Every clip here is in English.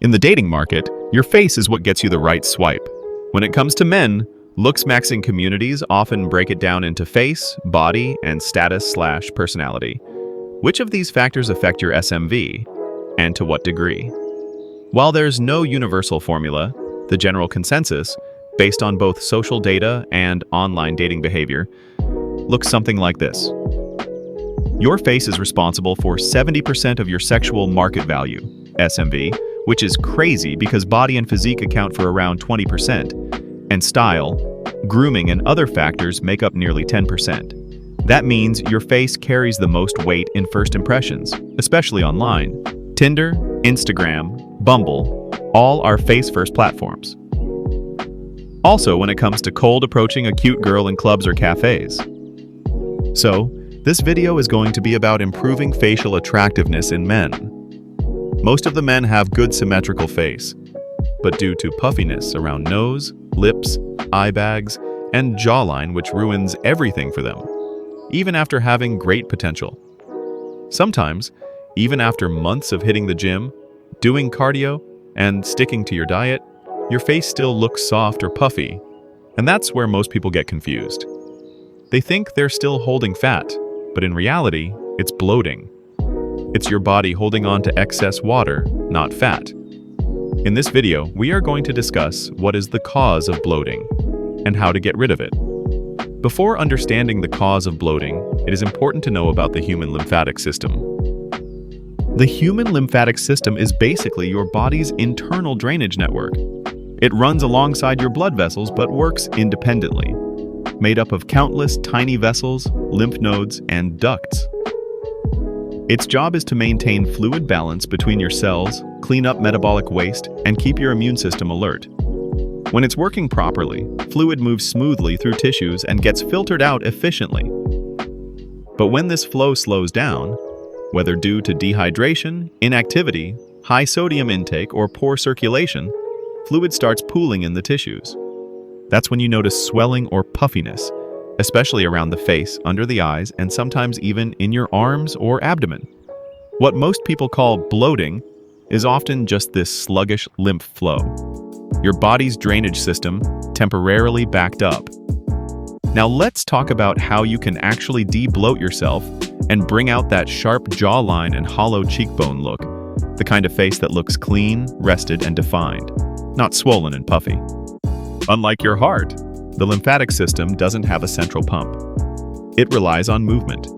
In the dating market, your face is what gets you the right swipe. When it comes to men, looks-maxing communities often break it down into face, body, and status/personality. Which of these factors affect your SMV, and to what degree? While there's no universal formula, the general consensus, based on both social data and online dating behavior, looks something like this. Your face is responsible for 70% of your sexual market value, SMV, which is crazy because body and physique account for around 20%, and style, grooming, and other factors make up nearly 10%. That means your face carries the most weight in first impressions, especially online. Tinder, Instagram, Bumble, all are face-first platforms. Also, when it comes to cold approaching a cute girl in clubs or cafes. So, this video is going to be about improving facial attractiveness in men. Most of the men have good symmetrical face, but due to puffiness around nose, lips, eye bags, and jawline, which ruins everything for them, even after having great potential. Sometimes, even after months of hitting the gym, doing cardio, and sticking to your diet, your face still looks soft or puffy, and that's where most people get confused. They think they're still holding fat, but in reality, it's bloating. It's your body holding on to excess water, not fat. In this video, we are going to discuss what is the cause of bloating and how to get rid of it. Before understanding the cause of bloating, it is important to know about the human lymphatic system. The human lymphatic system is basically your body's internal drainage network. It runs alongside your blood vessels but works independently, made up of countless tiny vessels, lymph nodes, and ducts. Its job is to maintain fluid balance between your cells, clean up metabolic waste, and keep your immune system alert. When it's working properly, fluid moves smoothly through tissues and gets filtered out efficiently. But when this flow slows down, whether due to dehydration, inactivity, high sodium intake, or poor circulation, fluid starts pooling in the tissues. That's when you notice swelling or puffiness, especially around the face, under the eyes, and sometimes even in your arms or abdomen. What most people call bloating is often just this sluggish lymph flow. Your body's drainage system temporarily backed up. Now let's talk about how you can actually de-bloat yourself and bring out that sharp jawline and hollow cheekbone look, the kind of face that looks clean, rested, and defined, not swollen and puffy. Unlike your heart, the lymphatic system doesn't have a central pump. It relies on movement.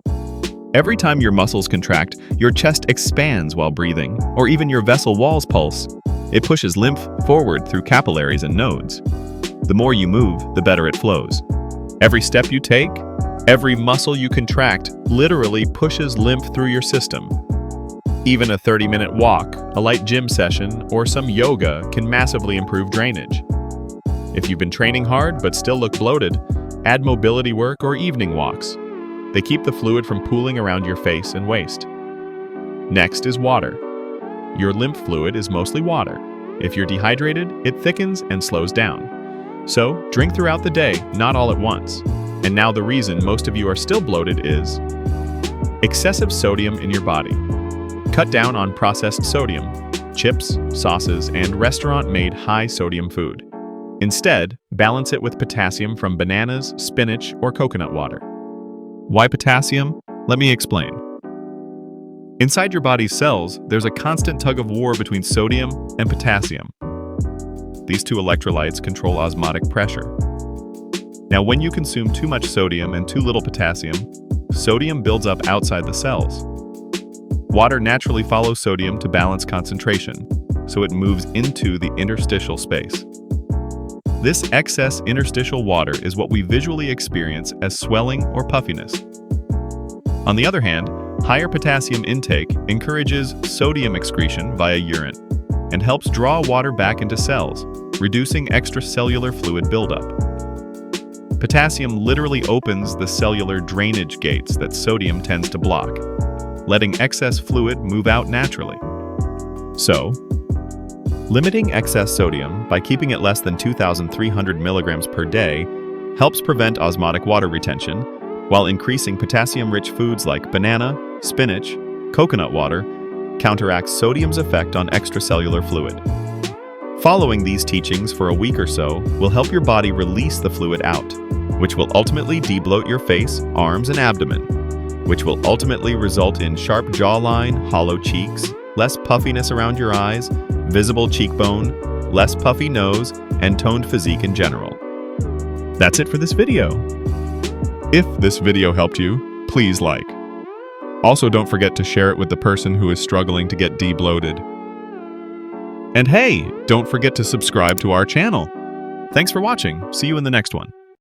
Every time your muscles contract, your chest expands while breathing, or even your vessel walls pulse. It pushes lymph forward through capillaries and nodes. The more you move, the better it flows. Every step you take, every muscle you contract literally pushes lymph through your system. Even a 30-minute walk, a light gym session, or some yoga can massively improve drainage. If you've been training hard but still look bloated, add mobility work or evening walks. They keep the fluid from pooling around your face and waist. Next is water. Your lymph fluid is mostly water. If you're dehydrated, it thickens and slows down. So, drink throughout the day, not all at once. And now the reason most of you are still bloated is excessive sodium in your body. Cut down on processed sodium, chips, sauces, and restaurant-made high-sodium food. Instead, balance it with potassium from bananas, spinach, or coconut water. Why potassium? Let me explain. Inside your body's cells, there's a constant tug-of-war between sodium and potassium. These two electrolytes control osmotic pressure. Now, when you consume too much sodium and too little potassium, sodium builds up outside the cells. Water naturally follows sodium to balance concentration, so it moves into the interstitial space. This excess interstitial water is what we visually experience as swelling or puffiness. On the other hand, higher potassium intake encourages sodium excretion via urine and helps draw water back into cells, reducing extracellular fluid buildup. Potassium literally opens the cellular drainage gates that sodium tends to block, letting excess fluid move out naturally. So, limiting excess sodium by keeping it less than 2,300 milligrams per day helps prevent osmotic water retention, while increasing potassium-rich foods like banana, spinach, coconut water, counteracts sodium's effect on extracellular fluid. Following these teachings for a week or so will help your body release the fluid out, which will ultimately debloat your face, arms, and abdomen, which will ultimately result in sharp jawline, hollow cheeks, less puffiness around your eyes, visible cheekbone, less puffy nose, and toned physique in general. That's it for this video. If this video helped you, please like. Also, don't forget to share it with the person who is struggling to get debloated. And hey, don't forget to subscribe to our channel. Thanks for watching. See you in the next one.